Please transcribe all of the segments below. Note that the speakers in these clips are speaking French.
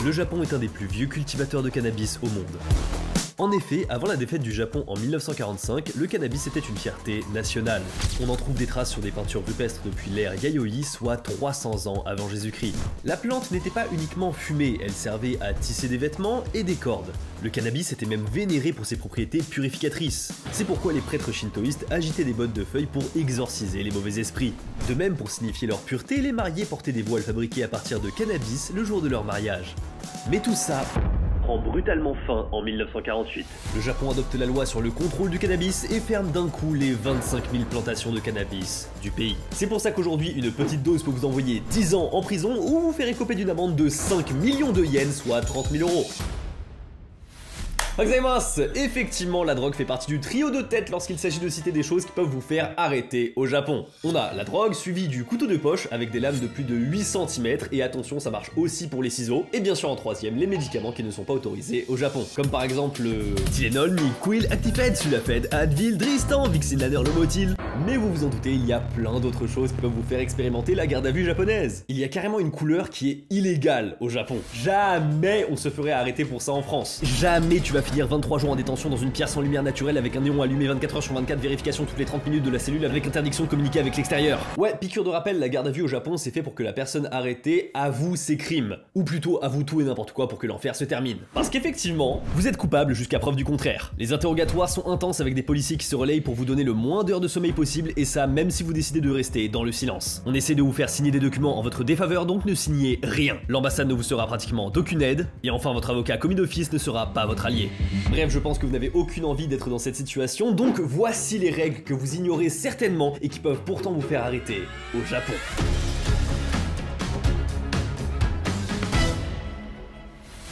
Le Japon est un des plus vieux cultivateurs de cannabis au monde. En effet, avant la défaite du Japon en 1945, le cannabis était une fierté nationale. On en trouve des traces sur des peintures rupestres depuis l'ère Yayoi, soit 300 ans avant Jésus-Christ. La plante n'était pas uniquement fumée, elle servait à tisser des vêtements et des cordes. Le cannabis était même vénéré pour ses propriétés purificatrices. C'est pourquoi les prêtres shintoïstes agitaient des bottes de feuilles pour exorciser les mauvais esprits. De même, pour signifier leur pureté, les mariés portaient des voiles fabriqués à partir de cannabis le jour de leur mariage. Mais tout ça prend brutalement fin en 1948. Le Japon adopte la loi sur le contrôle du cannabis et ferme d'un coup les 25 000 plantations de cannabis du pays. C'est pour ça qu'aujourd'hui, une petite dose peut vous envoyer 10 ans en prison ou vous faire écoper d'une amende de 5 millions de yens, soit 30 000 €. Effectivement, la drogue fait partie du trio de tête lorsqu'il s'agit de citer des choses qui peuvent vous faire arrêter au Japon. On a la drogue suivie du couteau de poche avec des lames de plus de 8 cm et attention, ça marche aussi pour les ciseaux. Et bien sûr en troisième, les médicaments qui ne sont pas autorisés au Japon. Comme par exemple le Tylenol, Nyquil, Actifed, Sulafed, Advil, Dristan, Vixenlaner, Lomotil. Mais vous vous en doutez, il y a plein d'autres choses qui peuvent vous faire expérimenter la garde à vue japonaise. Il y a carrément une couleur qui est illégale au Japon. Jamais on se ferait arrêter pour ça en France. Jamais tu vas finir 23 jours en détention dans une pièce sans lumière naturelle avec un néon allumé 24 h sur 24, vérification toutes les 30 minutes de la cellule avec interdiction de communiquer avec l'extérieur. Ouais, piqûre de rappel, la garde à vue au Japon c'est fait pour que la personne arrêtée avoue ses crimes. Ou plutôt avoue tout et n'importe quoi pour que l'enfer se termine. Parce qu'effectivement, vous êtes coupable jusqu'à preuve du contraire. Les interrogatoires sont intenses avec des policiers qui se relayent pour vous donner le moins d'heures de sommeil possible et ça même si vous décidez de rester dans le silence. On essaie de vous faire signer des documents en votre défaveur donc ne signez rien. L'ambassade ne vous sera pratiquement d'aucune aide et enfin votre avocat commis d'office ne sera pas votre allié. Bref, je pense que vous n'avez aucune envie d'être dans cette situation, donc voici les règles que vous ignorez certainement et qui peuvent pourtant vous faire arrêter au Japon.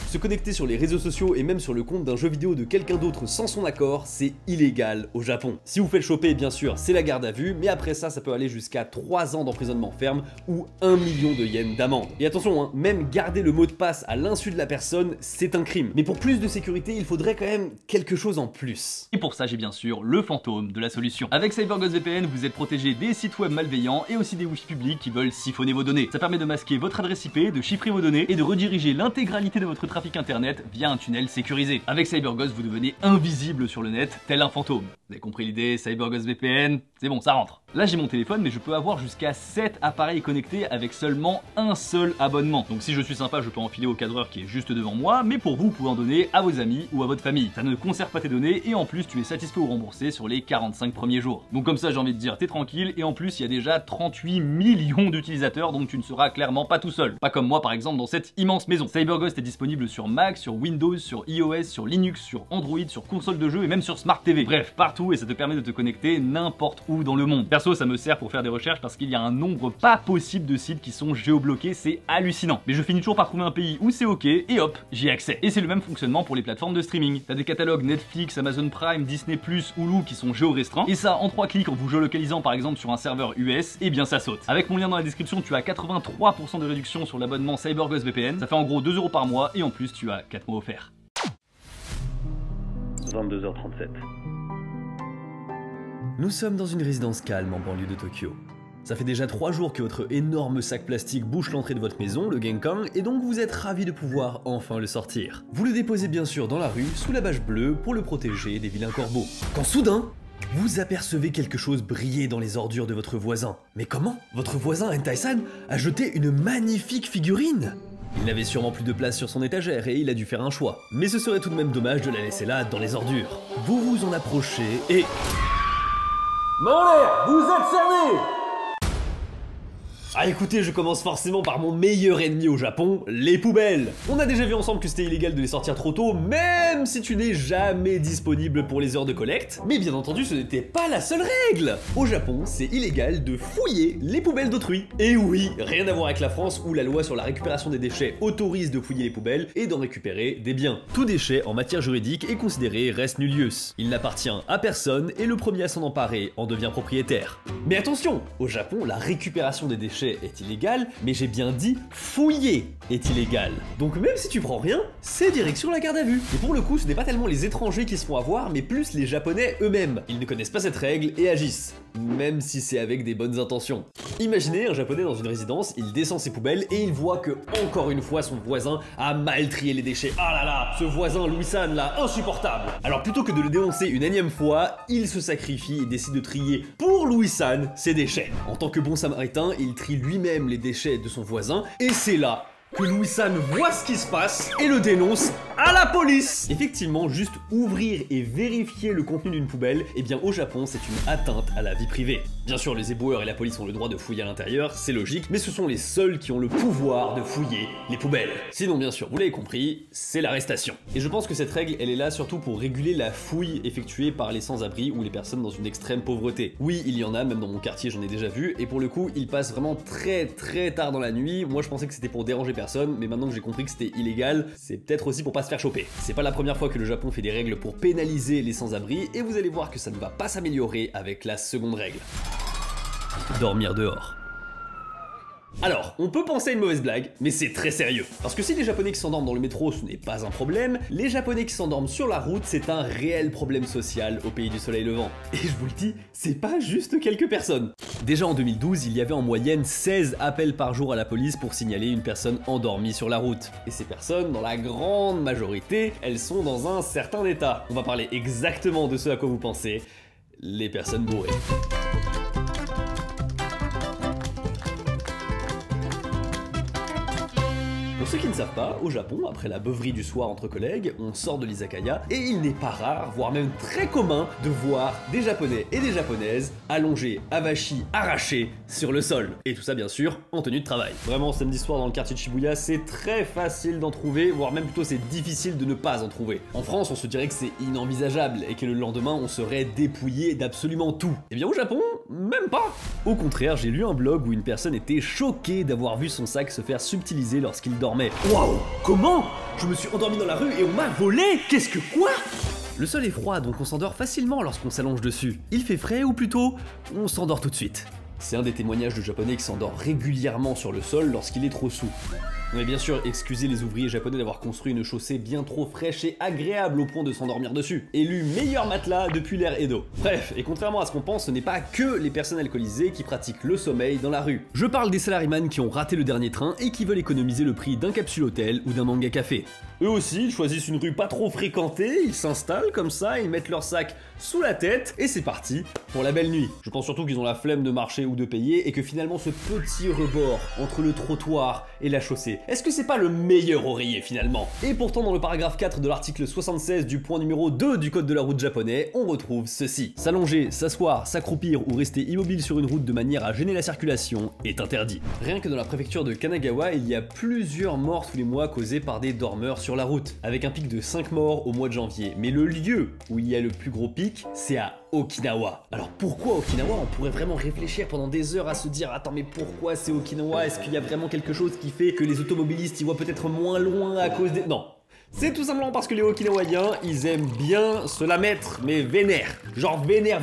Se connecter sur les réseaux sociaux et même sur le compte d'un jeu vidéo de quelqu'un d'autre sans son accord, c'est illégal au Japon. Si vous faites choper, bien sûr, c'est la garde à vue, mais après ça, ça peut aller jusqu'à 3 ans d'emprisonnement ferme ou 1 million de yens d'amende. Et attention, hein, même garder le mot de passe à l'insu de la personne, c'est un crime. Mais pour plus de sécurité, il faudrait quand même quelque chose en plus. Et pour ça, j'ai bien sûr le fantôme de la solution. Avec CyberGhost VPN, vous êtes protégé des sites web malveillants et aussi des wifi publics qui veulent siphonner vos données. Ça permet de masquer votre adresse IP, de chiffrer vos données et de rediriger l'intégralité de votre trafic internet via un tunnel sécurisé. Avec CyberGhost, vous devenez invisible sur le net, tel un fantôme. Vous avez compris l'idée, CyberGhost VPN, c'est bon, ça rentre. Là j'ai mon téléphone, mais je peux avoir jusqu'à 7 appareils connectés avec seulement un seul abonnement. Donc si je suis sympa, je peux enfiler au cadreur qui est juste devant moi, mais pour vous, vous pouvez en donner à vos amis ou à votre famille. Ça ne conserve pas tes données et en plus tu es satisfait ou remboursé sur les 45 premiers jours. Donc comme ça j'ai envie de dire, t'es tranquille et en plus il y a déjà 38 millions d'utilisateurs, donc tu ne seras clairement pas tout seul. Pas comme moi par exemple dans cette immense maison. CyberGhost est disponible sur Mac, sur Windows, sur iOS, sur Linux, sur Android, sur console de jeu et même sur Smart TV. Bref, partout et ça te permet de te connecter n'importe où dans le monde. Perso, ça me sert pour faire des recherches parce qu'il y a un nombre pas possible de sites qui sont géobloqués, c'est hallucinant. Mais je finis toujours par trouver un pays où c'est ok et hop, j'y ai accès. Et c'est le même fonctionnement pour les plateformes de streaming. T'as des catalogues Netflix, Amazon Prime, Disney+, Hulu qui sont géorestreints et ça en 3 clics en vous géolocalisant par exemple sur un serveur US, et bien ça saute. Avec mon lien dans la description, tu as 83% de réduction sur l'abonnement CyberGhost VPN. Ça fait en gros 2 € par mois et en plus tu as 4 mois offerts. 22h37. Nous sommes dans une résidence calme en banlieue de Tokyo. Ça fait déjà 3 jours que votre énorme sac plastique bouche l'entrée de votre maison, le Genkan, et donc vous êtes ravi de pouvoir enfin le sortir. Vous le déposez bien sûr dans la rue, sous la bâche bleue, pour le protéger des vilains corbeaux. Quand soudain, vous apercevez quelque chose briller dans les ordures de votre voisin. Mais comment? Votre voisin Hentai-san a jeté une magnifique figurine! Il n'avait sûrement plus de place sur son étagère et il a dû faire un choix. Mais ce serait tout de même dommage de la laisser là, dans les ordures. Vous vous en approchez et... Main en l'air, vous êtes servi! Ah écoutez, je commence forcément par mon meilleur ennemi au Japon, les poubelles. On a déjà vu ensemble que c'était illégal de les sortir trop tôt, même si tu n'es jamais disponible pour les heures de collecte. Mais bien entendu, ce n'était pas la seule règle. Au Japon, c'est illégal de fouiller les poubelles d'autrui. Et oui, rien à voir avec la France où la loi sur la récupération des déchets autorise de fouiller les poubelles et d'en récupérer des biens. Tout déchet en matière juridique est considéré res nullius. Il n'appartient à personne et le premier à s'en emparer en devient propriétaire. Mais attention, au Japon, la récupération des déchets déchets est illégal, mais j'ai bien dit fouiller est illégal. Donc même si tu prends rien, c'est direction la garde à vue. Et pour le coup, ce n'est pas tellement les étrangers qui se font avoir, mais plus les Japonais eux-mêmes. Ils ne connaissent pas cette règle et agissent, même si c'est avec des bonnes intentions. Imaginez un Japonais dans une résidence, il descend ses poubelles et il voit que, encore une fois, son voisin a mal trié les déchets. Ah là là, ce voisin Louis-san là, insupportable. Alors plutôt que de le dénoncer une énième fois, il se sacrifie et décide de trier pour Louis-san ses déchets. En tant que bon samaritain, il trie lui-même les déchets de son voisin et c'est là que Louis-san voit ce qui se passe et le dénonce à la police. Effectivement, juste ouvrir et vérifier le contenu d'une poubelle, eh bien au Japon, c'est une atteinte à la vie privée. Bien sûr, les éboueurs et la police ont le droit de fouiller à l'intérieur, c'est logique, mais ce sont les seuls qui ont le pouvoir de fouiller les poubelles. Sinon, bien sûr, vous l'avez compris, c'est l'arrestation. Et je pense que cette règle, elle est là surtout pour réguler la fouille effectuée par les sans-abri ou les personnes dans une extrême pauvreté. Oui, il y en a, même dans mon quartier, j'en ai déjà vu, et pour le coup, ils passent vraiment très tard dans la nuit. Moi, je pensais que c'était pour déranger personne, mais maintenant que j'ai compris que c'était illégal, c'est peut-être aussi pour pas se faire choper. C'est pas la première fois que le Japon fait des règles pour pénaliser les sans-abri, et vous allez voir que ça ne va pas s'améliorer avec la seconde règle. Dormir dehors. Alors, on peut penser à une mauvaise blague, mais c'est très sérieux. Parce que si les Japonais qui s'endorment dans le métro, ce n'est pas un problème, les Japonais qui s'endorment sur la route, c'est un réel problème social au pays du soleil levant. Et je vous le dis, c'est pas juste quelques personnes. Déjà en 2012, il y avait en moyenne 16 appels par jour à la police pour signaler une personne endormie sur la route. Et ces personnes, dans la grande majorité, elles sont dans un certain état. On va parler exactement de ce à quoi vous pensez, les personnes bourrées. Pour ceux qui ne savent pas, au Japon, après la beuverie du soir entre collègues, on sort de l'izakaya et il n'est pas rare, voire même très commun, de voir des Japonais et des Japonaises allongés, avachis, arrachés sur le sol. Et tout ça bien sûr en tenue de travail. Vraiment, samedi soir dans le quartier de Shibuya, c'est très facile d'en trouver, voire même plutôt c'est difficile de ne pas en trouver. En France, on se dirait que c'est inenvisageable et que le lendemain, on serait dépouillé d'absolument tout. Et bien au Japon, même pas. Au contraire, j'ai lu un blog où une personne était choquée d'avoir vu son sac se faire subtiliser lorsqu'il dormait. Waouh, comment? Je me suis endormi dans la rue et on m'a volé? Qu'est-ce que quoi? Le sol est froid, donc on s'endort facilement lorsqu'on s'allonge dessus. Il fait frais ou plutôt, on s'endort tout de suite. C'est un des témoignages de Japonais qui s'endort régulièrement sur le sol lorsqu'il est trop sous. Mais bien sûr, excusez les ouvriers japonais d'avoir construit une chaussée bien trop fraîche et agréable au point de s'endormir dessus. Élu meilleur matelas depuis l'ère Edo. Bref, et contrairement à ce qu'on pense, ce n'est pas que les personnes alcoolisées qui pratiquent le sommeil dans la rue. Je parle des salaryman qui ont raté le dernier train et qui veulent économiser le prix d'un capsule hôtel ou d'un manga café. Eux aussi, ils choisissent une rue pas trop fréquentée, ils s'installent comme ça, ils mettent leur sac sous la tête et c'est parti pour la belle nuit. Je pense surtout qu'ils ont la flemme de marcher ou de payer et que finalement ce petit rebord entre le trottoir et la chaussée, est-ce que c'est pas le meilleur oreiller finalement? Et pourtant dans le paragraphe 4 de l'article 76 du point numéro 2 du code de la route japonais, on retrouve ceci. S'allonger, s'asseoir, s'accroupir ou rester immobile sur une route de manière à gêner la circulation est interdit. Rien que dans la préfecture de Kanagawa, il y a plusieurs morts tous les mois causées par des dormeurs sur la route, avec un pic de 5 morts au mois de janvier. Mais le lieu où il y a le plus gros pic, c'est à Okinawa. Alors pourquoi Okinawa? On pourrait vraiment réfléchir pendant des heures à se dire attends mais pourquoi c'est Okinawa? Est-ce qu'il y a vraiment quelque chose qui fait que les automobilistes y voient peut-être moins loin à cause des... Non. C'est tout simplement parce que les Okinawaïens, ils aiment bien se la mettre, mais vénère. Genre vénère.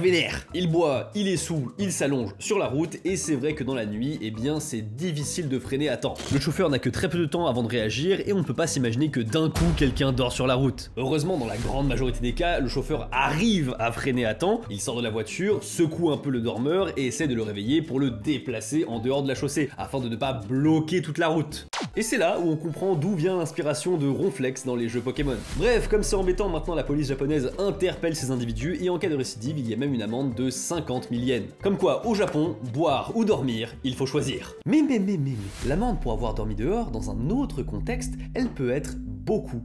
Il boit, il est saoul, il s'allonge sur la route, et c'est vrai que dans la nuit, eh bien c'est difficile de freiner à temps. Le chauffeur n'a que très peu de temps avant de réagir, et on ne peut pas s'imaginer que d'un coup, quelqu'un dort sur la route. Heureusement, dans la grande majorité des cas, le chauffeur arrive à freiner à temps, il sort de la voiture, secoue un peu le dormeur, et essaie de le réveiller pour le déplacer en dehors de la chaussée, afin de ne pas bloquer toute la route. Et c'est là où on comprend d'où vient l'inspiration de Ronflex dans les jeux Pokémon. Bref, comme c'est embêtant, maintenant la police japonaise interpelle ces individus et en cas de récidive, il y a même une amende de 50 000 yens. Comme quoi, au Japon, boire ou dormir, il faut choisir. Mais, l'amende pour avoir dormi dehors, dans un autre contexte, elle peut être beaucoup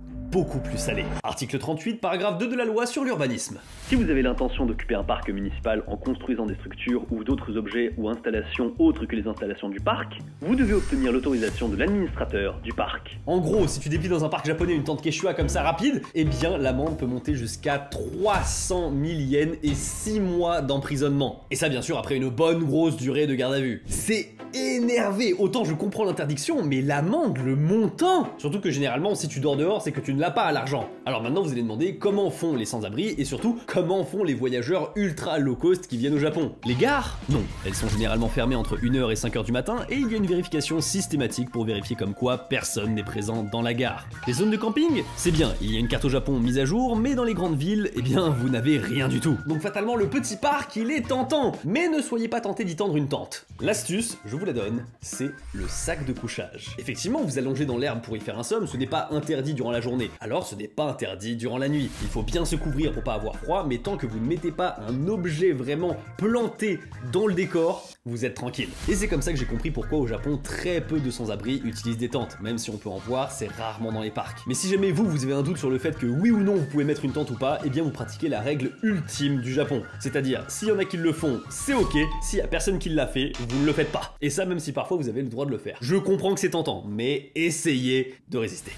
plus salé. Article 38, paragraphe 2 de la loi sur l'urbanisme. Si vous avez l'intention d'occuper un parc municipal en construisant des structures ou d'autres objets ou installations autres que les installations du parc, vous devez obtenir l'autorisation de l'administrateur du parc. En gros, si tu déplies dans un parc japonais une tente Quechua comme ça rapide, eh bien l'amende peut monter jusqu'à 300 000 yens et 6 mois d'emprisonnement. Et ça bien sûr après une bonne grosse durée de garde à vue. C'est énervé, autant je comprends l'interdiction, mais l'amende, le montant. Surtout que généralement si tu dors dehors, c'est que tu ne l'appât à l'argent. Alors maintenant vous allez demander comment font les sans-abri et surtout comment font les voyageurs ultra low cost qui viennent au Japon. Les gares? Non, elles sont généralement fermées entre 1h et 5h du matin et il y a une vérification systématique pour vérifier comme quoi personne n'est présent dans la gare. Les zones de camping? C'est bien, il y a une carte au Japon mise à jour, mais dans les grandes villes, eh bien vous n'avez rien du tout. Donc fatalement le petit parc il est tentant, mais ne soyez pas tentés d'y tendre une tente. L'astuce, je vous la donne, c'est le sac de couchage. Effectivement, vous allongez dans l'herbe pour y faire un somme, ce n'est pas interdit durant la journée. Alors ce n'est pas interdit durant la nuit. Il faut bien se couvrir pour pas avoir froid, mais tant que vous ne mettez pas un objet vraiment planté dans le décor, vous êtes tranquille. Et c'est comme ça que j'ai compris pourquoi au Japon, très peu de sans-abri utilisent des tentes. Même si on peut en voir, c'est rarement dans les parcs. Mais si jamais vous avez un doute sur le fait que oui ou non vous pouvez mettre une tente ou pas, eh bien vous pratiquez la règle ultime du Japon. C'est-à-dire, s'il y en a qui le font, c'est ok. S'il y a personne qui l'a fait, vous ne le faites pas. Et ça même si parfois vous avez le droit de le faire. Je comprends que c'est tentant, mais essayez de résister.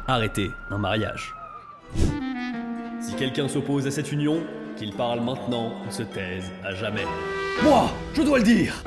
Arrêtez un mariage. Si quelqu'un s'oppose à cette union, qu'il parle maintenant ou se taise à jamais. Moi, je dois le dire!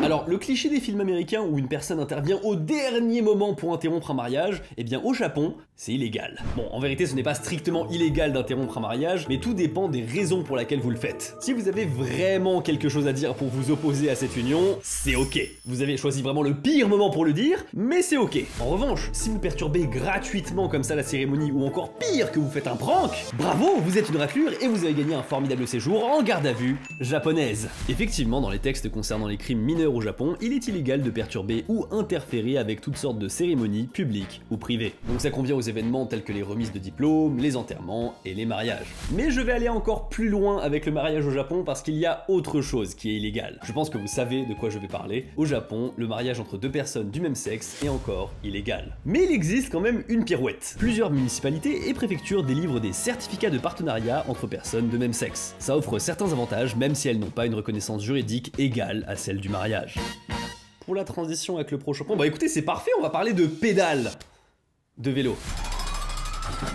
Alors, le cliché des films américains où une personne intervient au dernier moment pour interrompre un mariage, eh bien au Japon, c'est illégal. Bon, en vérité, ce n'est pas strictement illégal d'interrompre un mariage, mais tout dépend des raisons pour lesquelles vous le faites. Si vous avez vraiment quelque chose à dire pour vous opposer à cette union, c'est ok. Vous avez choisi vraiment le pire moment pour le dire, mais c'est ok. En revanche, si vous perturbez gratuitement comme ça la cérémonie, ou encore pire, que vous faites un prank, bravo, vous êtes une raclure et vous avez gagné un formidable séjour en garde à vue japonaise. Effectivement, dans les textes concernant les crimes mineurs au Japon, il est illégal de perturber ou interférer avec toutes sortes de cérémonies publiques ou privées. Donc ça convient aux événements tels que les remises de diplômes, les enterrements et les mariages. Mais je vais aller encore plus loin avec le mariage au Japon parce qu'il y a autre chose qui est illégale. Je pense que vous savez de quoi je vais parler. Au Japon, le mariage entre deux personnes du même sexe est encore illégal. Mais il existe quand même une pirouette. Plusieurs municipalités et préfectures délivrent des certificats de partenariat entre personnes de même sexe. Ça offre certains avantages même si elles n'ont pas une reconnaissance juridique égale à celle du mariage. Pour la transition avec le prochain point, bah écoutez c'est parfait, on va parler de pédales de vélo.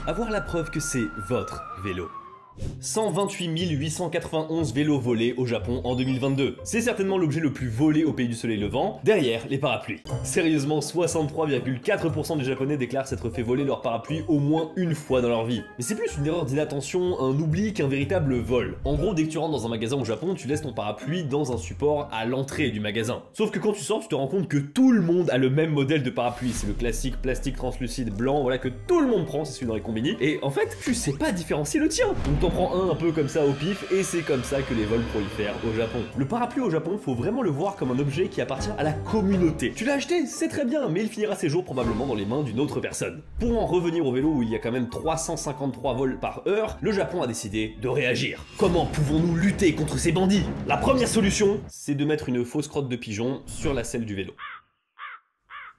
Avoir la preuve que c'est votre vélo. 128 891 vélos volés au Japon en 2022. C'est certainement l'objet le plus volé au pays du soleil levant, derrière les parapluies. Sérieusement, 63,4% des Japonais déclarent s'être fait voler leur parapluie au moins une fois dans leur vie. Mais c'est plus une erreur d'inattention, un oubli qu'un véritable vol. En gros, dès que tu rentres dans un magasin au Japon, tu laisses ton parapluie dans un support à l'entrée du magasin. Sauf que quand tu sors, tu te rends compte que tout le monde a le même modèle de parapluie. C'est le classique plastique translucide blanc, voilà, que tout le monde prend, c'est celui dans les combini. Et en fait, tu sais pas différencier le tien. Donc t'en prends un peu comme ça au pif et c'est comme ça que les vols prolifèrent au Japon. Le parapluie au Japon, faut vraiment le voir comme un objet qui appartient à la communauté. Tu l'as acheté, c'est très bien, mais il finira ses jours probablement dans les mains d'une autre personne. Pour en revenir au vélo où il y a quand même 353 vols par heure, le Japon a décidé de réagir. Comment pouvons-nous lutter contre ces bandits? La première solution, c'est de mettre une fausse crotte de pigeon sur la selle du vélo.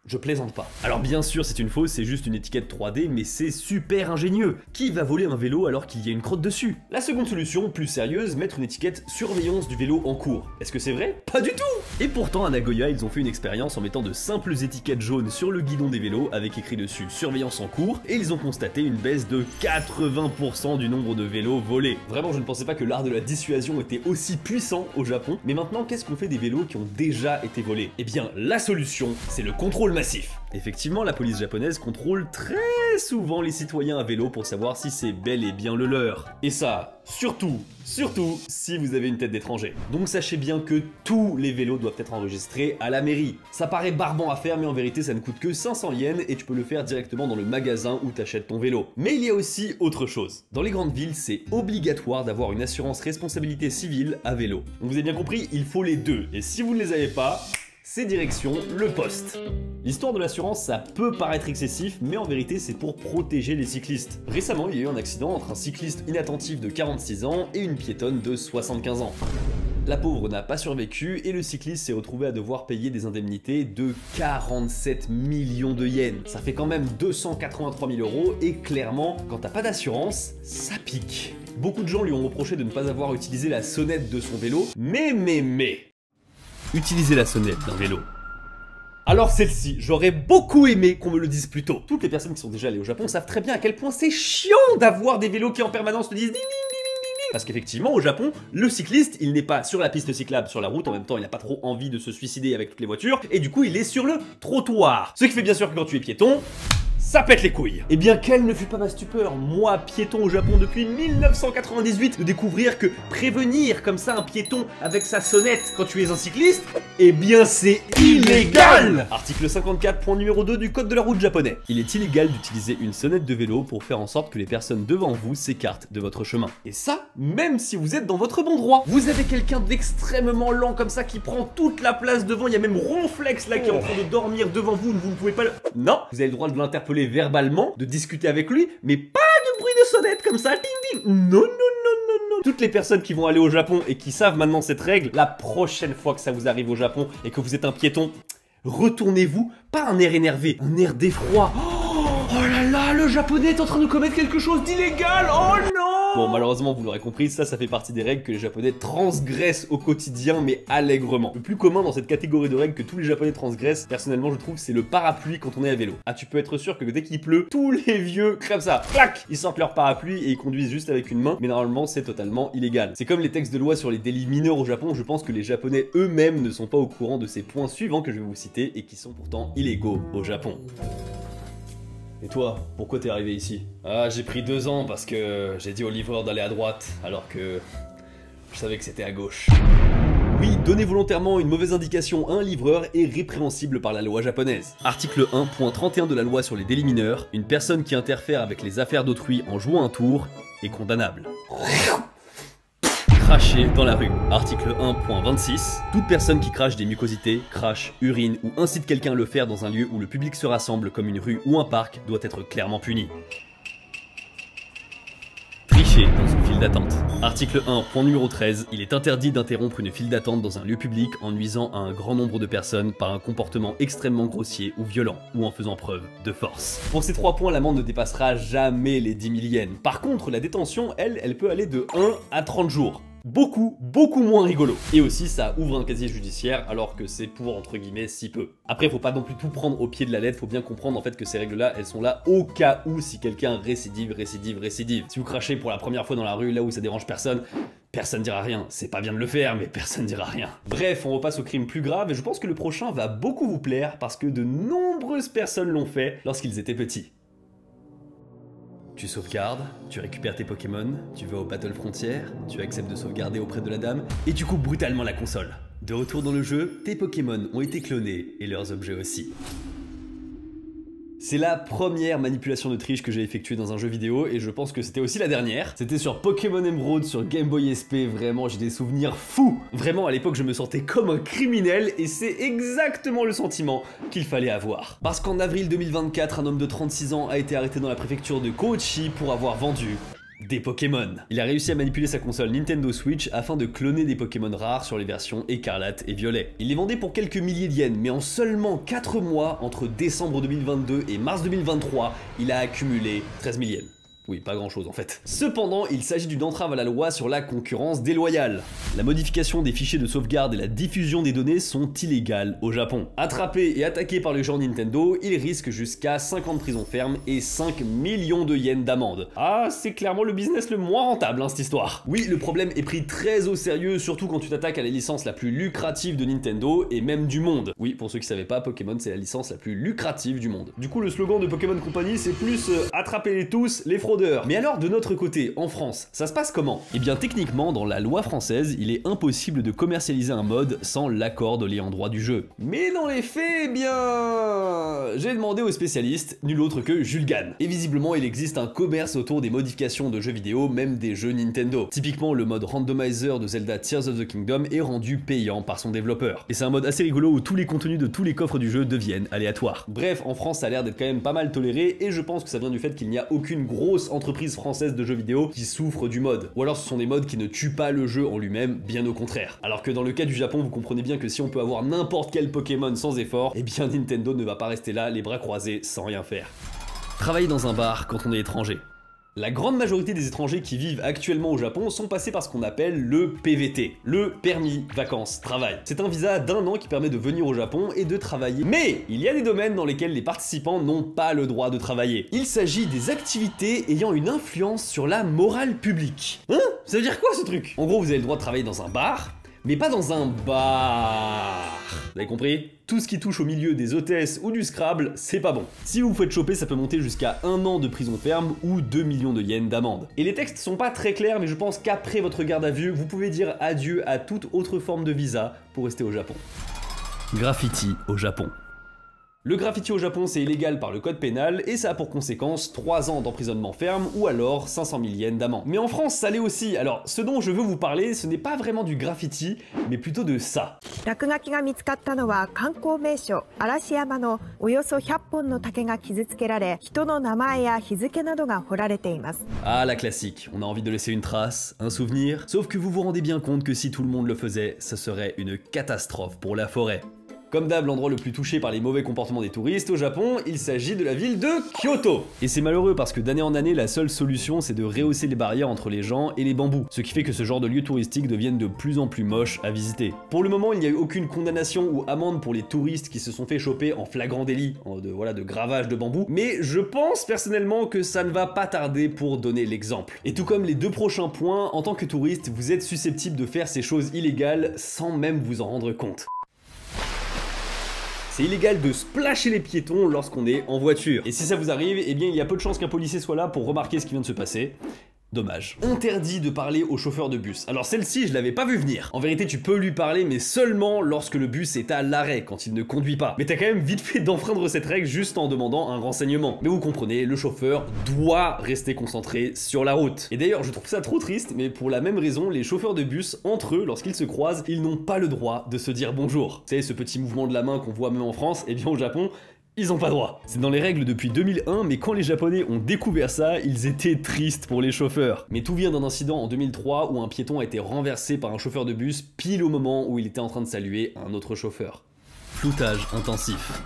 Je plaisante pas. Alors bien sûr c'est une fausse, c'est juste une étiquette 3D, mais c'est super ingénieux. Qui va voler un vélo alors qu'il y a une crotte dessus? La seconde solution, plus sérieuse, mettre une étiquette surveillance du vélo en cours. Est-ce que c'est vrai? Pas du tout! Et pourtant à Nagoya, ils ont fait une expérience en mettant de simples étiquettes jaunes sur le guidon des vélos avec écrit dessus surveillance en cours, et ils ont constaté une baisse de 80% du nombre de vélos volés. Vraiment je ne pensais pas que l'art de la dissuasion était aussi puissant au Japon, mais maintenant qu'est-ce qu'on fait des vélos qui ont déjà été volés? Eh bien la solution, c'est le contrôle massif. Effectivement, la police japonaise contrôle très souvent les citoyens à vélo pour savoir si c'est bel et bien le leur. Et ça, surtout si vous avez une tête d'étranger. Donc sachez bien que tous les vélos doivent être enregistrés à la mairie. Ça paraît barbant à faire, mais en vérité ça ne coûte que 500 yens et tu peux le faire directement dans le magasin où t'achètes ton vélo. Mais il y a aussi autre chose. Dans les grandes villes, c'est obligatoire d'avoir une assurance responsabilité civile à vélo. Donc vous avez bien compris, il faut les deux. Et si vous ne les avez pas, c'est direction le poste. L'histoire de l'assurance, ça peut paraître excessif, mais en vérité c'est pour protéger les cyclistes. Récemment, il y a eu un accident entre un cycliste inattentif de 46 ans et une piétonne de 75 ans. La pauvre n'a pas survécu et le cycliste s'est retrouvé à devoir payer des indemnités de 47 millions de yens. Ça fait quand même 283 000 € et clairement, quand t'as pas d'assurance, ça pique. Beaucoup de gens lui ont reproché de ne pas avoir utilisé la sonnette de son vélo, mais... Utilisez la sonnette d'un vélo. Alors celle-ci, j'aurais beaucoup aimé qu'on me le dise plus tôt. Toutes les personnes qui sont déjà allées au Japon savent très bien à quel point c'est chiant d'avoir des vélos qui en permanence te disent ding ding ding ding Parce qu'effectivement, au Japon, le cycliste, il n'est pas sur la piste cyclable, sur la route, en même temps, il n'a pas trop envie de se suicider avec toutes les voitures, et du coup, il est sur le trottoir. Ce qui fait bien sûr que quand tu es piéton, ça pète les couilles. Eh bien, quelle ne fut pas ma stupeur, moi, piéton au Japon depuis 1998, de découvrir que prévenir comme ça un piéton avec sa sonnette quand tu es un cycliste, eh bien, c'est illégal. Article 54, point numéro 2 du code de la route japonais. Il est illégal d'utiliser une sonnette de vélo pour faire en sorte que les personnes devant vous s'écartent de votre chemin. Et ça, même si vous êtes dans votre bon droit. Vous avez quelqu'un d'extrêmement lent comme ça qui prend toute la place devant, il y a même Ronflex là qui est en train de dormir devant vous, vous ne pouvez pas le... Non, vous avez le droit de l'interpeller verbalement, de discuter avec lui, mais pas de bruit de sonnette comme ça, ding ding. Non, non, non, non, non. Toutes les personnes qui vont aller au Japon et qui savent maintenant cette règle, la prochaine fois que ça vous arrive au Japon et que vous êtes un piéton, retournez-vous, pas un air énervé, un air d'effroi. Oh là là, le japonais est en train de commettre quelque chose d'illégal. Oh non. Bon, malheureusement, vous l'aurez compris, ça fait partie des règles que les japonais transgressent au quotidien, mais allègrement. Le plus commun dans cette catégorie de règles que tous les japonais transgressent, personnellement, je trouve, c'est le parapluie quand on est à vélo. Ah, tu peux être sûr que dès qu'il pleut, tous les vieux, comme ça, clac, ils sortent leur parapluie et ils conduisent juste avec une main, mais normalement, c'est totalement illégal. C'est comme les textes de loi sur les délits mineurs au Japon, je pense que les japonais eux-mêmes ne sont pas au courant de ces points suivants que je vais vous citer et qui sont pourtant illégaux au Japon. Et toi, pourquoi t'es arrivé ici? Ah, j'ai pris 2 ans parce que j'ai dit au livreur d'aller à droite, alors que je savais que c'était à gauche. Oui, donner volontairement une mauvaise indication à un livreur est répréhensible par la loi japonaise. Article 1.31 de la loi sur les délits mineurs, une personne qui interfère avec les affaires d'autrui en jouant un tour est condamnable. Cracher dans la rue. Article 1.26. Toute personne qui crache des mucosités, crache, urine ou incite quelqu'un à le faire dans un lieu où le public se rassemble comme une rue ou un parc doit être clairement puni. Tricher dans une file d'attente. Article 1, point numéro 13. Il est interdit d'interrompre une file d'attente dans un lieu public en nuisant à un grand nombre de personnes par un comportement extrêmement grossier ou violent, ou en faisant preuve de force. Pour ces 3 points, l'amende ne dépassera jamais les 10 000 yens. Par contre, la détention, elle peut aller de 1 à 30 jours. Beaucoup moins rigolo. Et aussi, ça ouvre un casier judiciaire alors que c'est pour, entre guillemets, si peu. Après, faut pas non plus tout prendre au pied de la lettre, faut bien comprendre en fait que ces règles-là, elles sont là au cas où si quelqu'un récidive. Si vous crachez pour la première fois dans la rue, là où ça dérange personne, personne dira rien. C'est pas bien de le faire, mais personne dira rien. Bref, on repasse au crime plus grave et je pense que le prochain va beaucoup vous plaire parce que de nombreuses personnes l'ont fait lorsqu'ils étaient petits. Tu sauvegardes, tu récupères tes Pokémon, tu vas au Battle Frontier, tu acceptes de sauvegarder auprès de la dame, et tu coupes brutalement la console. De retour dans le jeu, tes Pokémon ont été clonés, et leurs objets aussi. C'est la première manipulation de triche que j'ai effectuée dans un jeu vidéo et je pense que c'était aussi la dernière. C'était sur Pokémon Emerald, sur Game Boy SP, vraiment j'ai des souvenirs fous. Vraiment à l'époque je me sentais comme un criminel et c'est exactement le sentiment qu'il fallait avoir. Parce qu'en avril 2024, un homme de 36 ans a été arrêté dans la préfecture de Kochi pour avoir vendu des Pokémon. Il a réussi à manipuler sa console Nintendo Switch afin de cloner des Pokémon rares sur les versions écarlate et violet. Il les vendait pour quelques milliers de yens, mais en seulement 4 mois, entre décembre 2022 et mars 2023, il a accumulé 13 000 yens. Oui, pas grand chose en fait. Cependant, il s'agit d'une entrave à la loi sur la concurrence déloyale. La modification des fichiers de sauvegarde et la diffusion des données sont illégales au Japon. Attrapé et attaqué par le genre Nintendo, il risque jusqu'à 5 ans de prison ferme et 5 millions de yens d'amende. Ah, c'est clairement le business le moins rentable, hein, cette histoire. Oui, le problème est pris très au sérieux, surtout quand tu t'attaques à la licence la plus lucrative de Nintendo et même du monde. Oui, pour ceux qui savaient pas, Pokémon c'est la licence la plus lucrative du monde. Du coup, le slogan de Pokémon Company, c'est plus attrapez-les tous, les fraudeurs. Mais alors de notre côté, en France, ça se passe comment? Eh bien techniquement, dans la loi française, il est impossible de commercialiser un mode sans l'accord de l'ayant droit du jeu. Mais dans les faits, eh bien... j'ai demandé aux spécialistes, nul autre que Jules Gann. Et visiblement, il existe un commerce autour des modifications de jeux vidéo, même des jeux Nintendo. Typiquement, le mode randomizer de Zelda Tears of the Kingdom est rendu payant par son développeur. Et c'est un mode assez rigolo où tous les contenus de tous les coffres du jeu deviennent aléatoires. Bref, en France, ça a l'air d'être quand même pas mal toléré, et je pense que ça vient du fait qu'il n'y a aucune grosse entreprise française de jeux vidéo qui souffre du mode. Ou alors ce sont des modes qui ne tuent pas le jeu en lui-même, bien au contraire. Alors que dans le cas du Japon, vous comprenez bien que si on peut avoir n'importe quel Pokémon sans effort, eh bien Nintendo ne va pas rester là, les bras croisés, sans rien faire. Travailler dans un bar quand on est étranger. La grande majorité des étrangers qui vivent actuellement au Japon sont passés par ce qu'on appelle le PVT, le permis vacances travail. C'est un visa d'1 an qui permet de venir au Japon et de travailler. Mais il y a des domaines dans lesquels les participants n'ont pas le droit de travailler. Il s'agit des activités ayant une influence sur la morale publique. Hein? Ça veut dire quoi ce truc? En gros, vous avez le droit de travailler dans un bar, mais pas dans un bar. Vous avez compris? Tout ce qui touche au milieu des hôtesses ou du Scrabble, c'est pas bon. Si vous vous faites choper, ça peut monter jusqu'à 1 an de prison ferme ou 2 millions de yens d'amende. Et les textes sont pas très clairs, mais je pense qu'après votre garde à vue, vous pouvez dire adieu à toute autre forme de visa pour rester au Japon. Graffiti au Japon. Le graffiti au Japon, c'est illégal par le code pénal et ça a pour conséquence 3 ans d'emprisonnement ferme ou alors 500 000 yens d'amende. Mais en France, ça l'est aussi. Alors, ce dont je veux vous parler, ce n'est pas vraiment du graffiti, mais plutôt de ça. Ah, la classique. On a envie de laisser une trace, un souvenir. Sauf que vous vous rendez bien compte que si tout le monde le faisait, ça serait une catastrophe pour la forêt. Comme d'hab, l'endroit le plus touché par les mauvais comportements des touristes au Japon, il s'agit de la ville de Kyoto. Et c'est malheureux parce que d'année en année, la seule solution c'est de rehausser les barrières entre les gens et les bambous, ce qui fait que ce genre de lieux touristiques deviennent de plus en plus moches à visiter. Pour le moment, il n'y a eu aucune condamnation ou amende pour les touristes qui se sont fait choper en flagrant délit de gravage de bambou, mais je pense personnellement que ça ne va pas tarder pour donner l'exemple. Et tout comme les 2 prochains points, en tant que touriste, vous êtes susceptible de faire ces choses illégales sans même vous en rendre compte. C'est illégal de splasher les piétons lorsqu'on est en voiture. Et si ça vous arrive, eh bien il y a peu de chances qu'un policier soit là pour remarquer ce qui vient de se passer. Dommage. Interdit de parler au chauffeur de bus. Alors celle-ci, je l'avais pas vu venir. En vérité, tu peux lui parler, mais seulement lorsque le bus est à l'arrêt, quand il ne conduit pas. Mais t'as quand même vite fait d'enfreindre cette règle juste en demandant un renseignement. Mais vous comprenez, le chauffeur doit rester concentré sur la route. Et d'ailleurs, je trouve ça trop triste, mais pour la même raison, les chauffeurs de bus, entre eux, lorsqu'ils se croisent, ils n'ont pas le droit de se dire bonjour. Vous savez, ce petit mouvement de la main qu'on voit même en France, et bien au Japon, ils ont pas droit. C'est dans les règles depuis 2001, mais quand les Japonais ont découvert ça, ils étaient tristes pour les chauffeurs. Mais tout vient d'un incident en 2003 où un piéton a été renversé par un chauffeur de bus pile au moment où il était en train de saluer un autre chauffeur. Floutage intensif.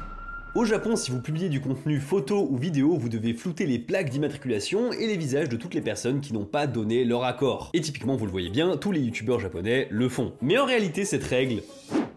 Au Japon, si vous publiez du contenu photo ou vidéo, vous devez flouter les plaques d'immatriculation et les visages de toutes les personnes qui n'ont pas donné leur accord. Et typiquement, vous le voyez bien, tous les youtubeurs japonais le font. Mais en réalité, cette règle,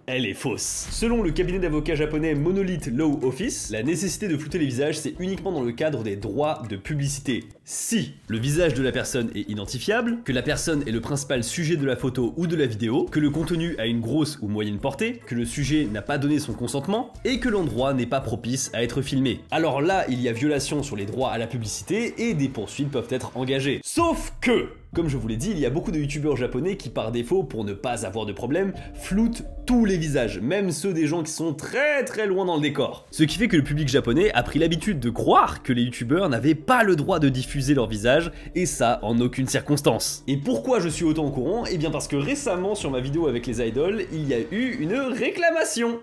elle est fausse. Selon le cabinet d'avocats japonais Monolith Law Office, la nécessité de flouter les visages, c'est uniquement dans le cadre des droits de publicité. Si le visage de la personne est identifiable, que la personne est le principal sujet de la photo ou de la vidéo, que le contenu a une grosse ou moyenne portée, que le sujet n'a pas donné son consentement, et que l'endroit n'est pas propice à être filmé. Alors là, il y a violation sur les droits à la publicité et des poursuites peuvent être engagées. Sauf que, comme je vous l'ai dit, il y a beaucoup de youtubeurs japonais qui par défaut, pour ne pas avoir de problème, floutent tous les visages, même ceux des gens qui sont très loin dans le décor. Ce qui fait que le public japonais a pris l'habitude de croire que les youtubeurs n'avaient pas le droit de diffuser leur visage, et ça en aucune circonstance. Et pourquoi je suis autant au courant? Eh bien parce que récemment sur ma vidéo avec les idols, il y a eu une réclamation.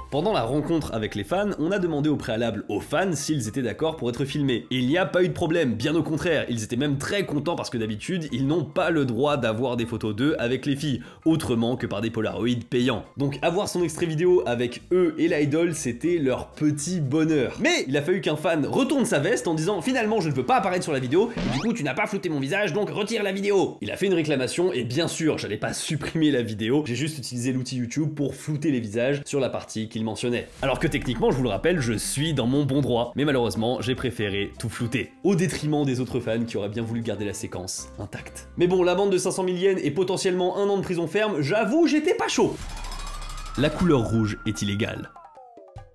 Pendant la rencontre avec les fans, on a demandé au préalable aux fans s'ils étaient d'accord pour être filmés. Et il n'y a pas eu de problème, bien au contraire, ils étaient même très contents parce que d'habitude, ils n'ont pas le droit d'avoir des photos d'eux avec les filles, autrement que par des polaroids payants. Donc avoir son extrait vidéo avec eux et l'idol, c'était leur petit bonheur. Mais il a fallu qu'un fan retourne sa veste en disant finalement je ne veux pas apparaître sur la vidéo, et du coup tu n'as pas flouté mon visage, donc retire la vidéo. Il a fait une réclamation et bien sûr, j'allais pas supprimer la vidéo, j'ai juste utilisé l'outil YouTube pour flouter les visages sur la partie qu'il mentionnait. Alors que techniquement, je vous le rappelle, je suis dans mon bon droit, mais malheureusement, j'ai préféré tout flouter, au détriment des autres fans qui auraient bien voulu garder la séquence intacte. Mais bon, l'amende de 500 000 yens et potentiellement 1 an de prison ferme, j'avoue, j'étais pas chaud. La couleur rouge est illégale.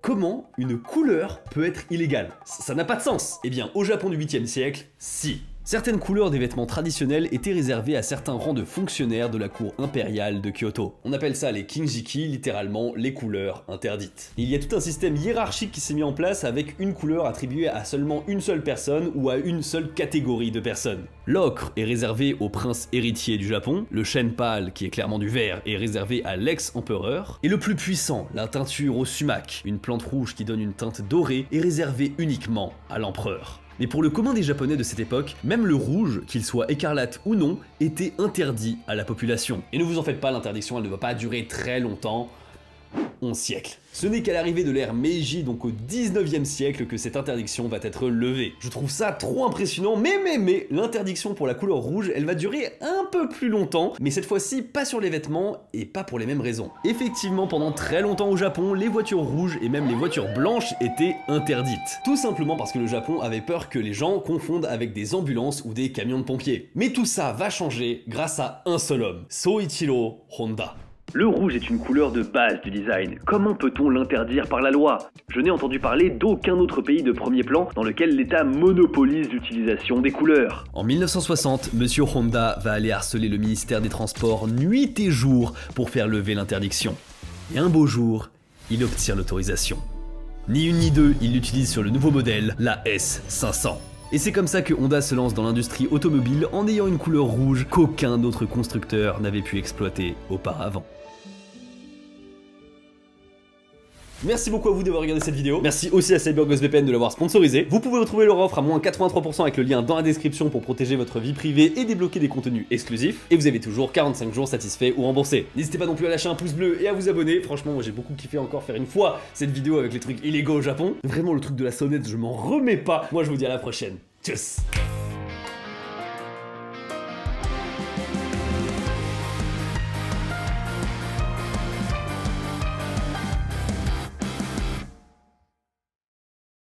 Comment une couleur peut être illégale? Ça n'a pas de sens. Eh bien, au Japon du 8e siècle, si. Certaines couleurs des vêtements traditionnels étaient réservées à certains rangs de fonctionnaires de la cour impériale de Kyoto. On appelle ça les kinjiki, littéralement les couleurs interdites. Il y a tout un système hiérarchique qui s'est mis en place avec une couleur attribuée à seulement une seule personne ou à une seule catégorie de personnes. L'ocre est réservé au prince héritier du Japon, le chêne pâle, qui est clairement du vert, est réservé à l'ex-empereur, et le plus puissant, la teinture au sumac, une plante rouge qui donne une teinte dorée, est réservé uniquement à l'empereur. Mais pour le commun des Japonais de cette époque, même le rouge, qu'il soit écarlate ou non, était interdit à la population. Et ne vous en faites pas, l'interdiction elle ne va pas durer très longtemps. 11 siècles. Ce n'est qu'à l'arrivée de l'ère Meiji, donc au 19e siècle, que cette interdiction va être levée. Je trouve ça trop impressionnant, mais l'interdiction pour la couleur rouge, elle va durer un peu plus longtemps, mais cette fois-ci pas sur les vêtements et pas pour les mêmes raisons. Effectivement, pendant très longtemps au Japon, les voitures rouges et même les voitures blanches étaient interdites. Tout simplement parce que le Japon avait peur que les gens confondent avec des ambulances ou des camions de pompiers. Mais tout ça va changer grâce à un seul homme, Soichiro Honda. Le rouge est une couleur de base du design. Comment peut-on l'interdire par la loi? Je n'ai entendu parler d'aucun autre pays de premier plan dans lequel l'État monopolise l'utilisation des couleurs. En 1960, Monsieur Honda va aller harceler le ministère des Transports nuit et jour pour faire lever l'interdiction. Et un beau jour, il obtient l'autorisation. Ni une ni deux, il l'utilise sur le nouveau modèle, la S500. Et c'est comme ça que Honda se lance dans l'industrie automobile en ayant une couleur rouge qu'aucun autre constructeur n'avait pu exploiter auparavant. Merci beaucoup à vous d'avoir regardé cette vidéo. Merci aussi à CyberGhostVPN de l'avoir sponsorisé. Vous pouvez retrouver leur offre à moins 83% avec le lien dans la description pour protéger votre vie privée et débloquer des contenus exclusifs. Et vous avez toujours 45 jours satisfaits ou remboursés. N'hésitez pas non plus à lâcher un pouce bleu et à vous abonner. Franchement, moi j'ai beaucoup kiffé encore faire une fois cette vidéo avec les trucs illégaux au Japon. Vraiment le truc de la sonnette, je m'en remets pas. Moi je vous dis à la prochaine. Tchuss.